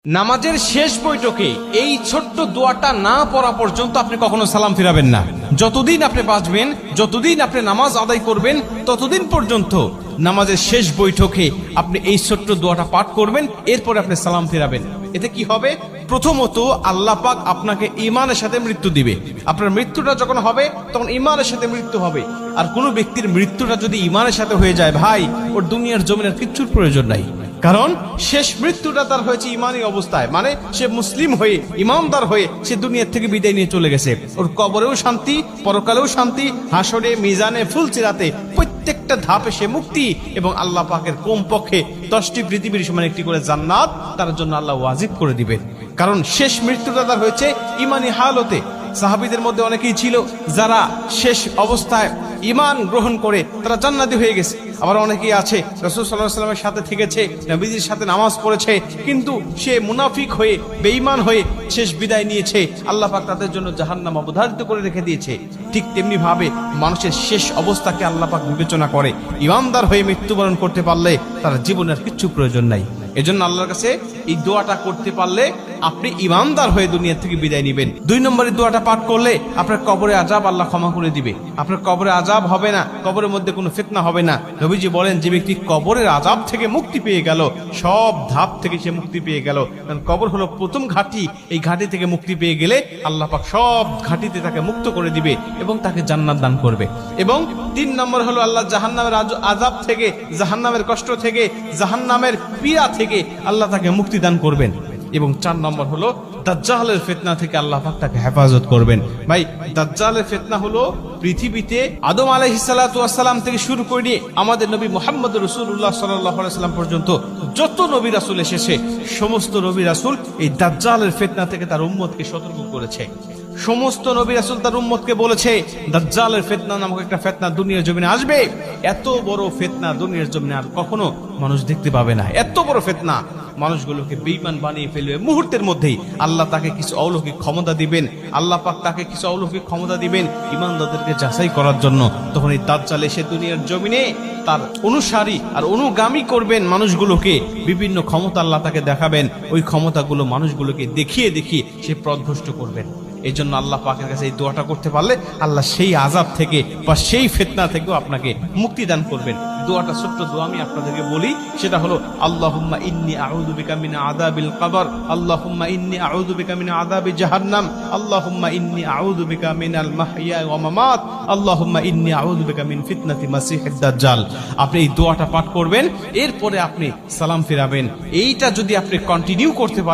নামাজের শেষ বৈঠকে এই ছোট্ট দোয়াটা না পড়া পর্যন্ত আপনি কখনো সালাম ফিরাবেন না। যতদিন আপনি বাঁচবেন, যতদিন আপনি নামাজ আদায় করবেন, ততদিন পর্যন্ত নামাজের শেষ বৈঠকে আপনি এই ছোট্ট দোয়াটা পাঠ করবেন, এরপরে আপনি সালাম ফিরাবেন। এতে কি হবে? প্রথমত আল্লাহ পাক আপনাকে ঈমানের সাথে মৃত্যু দিবে। আপনার মৃত্যুটা যখন হবে তখন ঈমানের সাথে মৃত্যু হবে। আর কোনো ব্যক্তির মৃত্যুটা যদি ঈমানের সাথে হয়ে যায়, ভাই, ওর দুনিয়ার জমিনের কিচ্ছুর প্রয়োজন নাই। কারণ শেষ মৃত্যুটা তার হয়েছে ইমানি অবস্থায়, মানে সে মুসলিম হয়ে, ইমানদার হয়ে সে দুনিয়া থেকে বিদায় নিয়ে চলে গেছে। ওর কবরেও শান্তি, পরকালেও শান্তি, হাসরে, মিজানে, ফুলসিরাতে প্রত্যেকটা ধাপে সে মুক্তি, এবং আল্লাহ পাকের কমপক্ষে 10টি পৃথিবীর সমান একটি করে জান্নাত তার জন্য আল্লাহ ওয়াজিব করে দিবেন। কারণ শেষ মৃত্যুটা তার হয়েছে ইমানি হালতে। সাহাবীদের মধ্যে অনেকেই ছিল যারা শেষ অবস্থায় ঈমান গ্রহণ করে তারা জান্নাতি হয়ে গেছে। আবার অনেকেই আছে রাসূল সাল্লাল্লাহু আলাইহি ওয়াসাল্লামের সাথে থেকেছে, নবীজির সাথে নামাজ পড়েছে, কিন্তু সে মুনাফিক হয়ে, বেঈমান হয়ে শেষ বিদায় নিয়েছে। আল্লাহ পাক তাদের জন্য জাহান্নাম অবধারিত করে রেখে দিয়েছে। ঠিক তেমনি ভাবে মানুষের শেষ অবস্থাকে আল্লাহ পাক বিবেচনা করে। ঈমানদার হয়ে মৃত্যুবরণ করতে পারলে তার জীবনের কিচ্ছু প্রয়োজন নাই। এজন্য আল্লাহর কাছে এই দোয়াটা করতে পারলে আপনি ঈমানদার হয়ে দুনিয়া থেকে বিদায় নেবেন। 2 নম্বরের দোয়াটা পাঠ করলে আপনার কবরে আযাব আল্লাহ ক্ষমা করে দিবে। আপনার কবরে আযাব হবে না, কবরের মধ্যে কোনো ফিতনা হবে না। নবীজি বলেন, যে ব্যক্তি কবরের আযাব থেকে মুক্তি পেয়ে গেল, সব ধাপ থেকে সে মুক্তি পেয়ে গেল। কারণ কবর হলো প্রথম ঘাঁটি। এই ঘাঁটি থেকে মুক্তি পেয়ে গেলে আল্লাহ পাক সব ঘাঁটিতে তাকে মুক্ত করে দিবে এবং তাকে জান্নাত দান করবে। এবং 3 নম্বর হলো আল্লাহ জাহান্নামের আযাব থেকে, জাহান্নামের কষ্ট থেকে, জাহান্নামের পীড়া থেকে আল্লাহ তাকে মুক্তি দান করবেন। এবং 4 নম্বর হলো দাজ্জালের ফিতনা থেকে আল্লাহ পাক তাকে হেফাজত করবেন। ভাই, দাজ্জালের ফিতনা হলো পৃথিবীতে আদম আলাইহিস সালাতু ওয়াস সালাম থেকে শুরু করে আমাদের নবী মুহাম্মদ রাসূলুল্লাহ সাল্লাল্লাহু আলাইহি ওয়াসাল্লাম পর্যন্ত যত নবী রাসূল এসেছে, সমস্ত নবী রাসূল এই দাজ্জালের ফিতনা থেকে তার উম্মতকে সতর্ক করেছে। সমস্ত নবী রাসূল তার উম্মতকে বলেছে, দাজ্জালের ফিতনা নামক একটা ফিতনা দুনিয়ার জমিনে আসবে। এত বড় ফিতনা দুনিয়ার জমিনে আর কখনো মানুষ দেখতে পাবে না। এত বড় ফিতনা মানুষগুলোকে বেঈমান বানিয়ে ফেলবে মুহূর্তের মধ্যেই। আল্লাহ তাকে কিছু অলৌকিক ক্ষমতা দিবেন, আল্লাহ পাক তাকে কিছু অলৌকিক ক্ষমতা দিবেন ঈমানদারদেরকে যাচাই করার জন্য। তখন এই দাজ্জাল এসে দুনিয়ার জমিনে তার অনুসারী আর অনুগামী করবেন মানুষগুলোকে, বিভিন্ন ক্ষমতা আল্লাহ তাকে দেখাবেন। ওই ক্ষমতাগুলো মানুষগুলোকে দেখিয়ে দেখিয়ে সে পথভ্রষ্ট করবেন। এই জন্য আল্লাহ পাকের কাছে এই দোয়াটা করতে পারলে আল্লাহ সেই আযাব থেকে বা সেই ফিতনা থেকেও আপনাকে মুক্তি দান করবেন। দোয়াটা ছোট্ট দোয়া আমি আপনাদেরকে বলি, সেটা হলো আল্লাহুম্মা ইন্নী আউযু বিকা মিন আযাবিল কবর, আল্লাহুম্মা ইন্নী আউযু বিকা মিন আযাবি জাহান্নাম, আল্লাহুম্মা ইন্নী আউযু বিকা মিনাল মাহইয়া ওয়া মামাত, আল্লাহুম্মা ইন্নী আউযু বিকা মিন ফিতনাতি মাসিহিদ দাজ্জাল। আপনি এই দোয়াটা পাঠ করবেন, এরপরে আপনি সালাম ফিরাবেন। এইটা যদি আপনি কন্টিনিউ করতে পারেন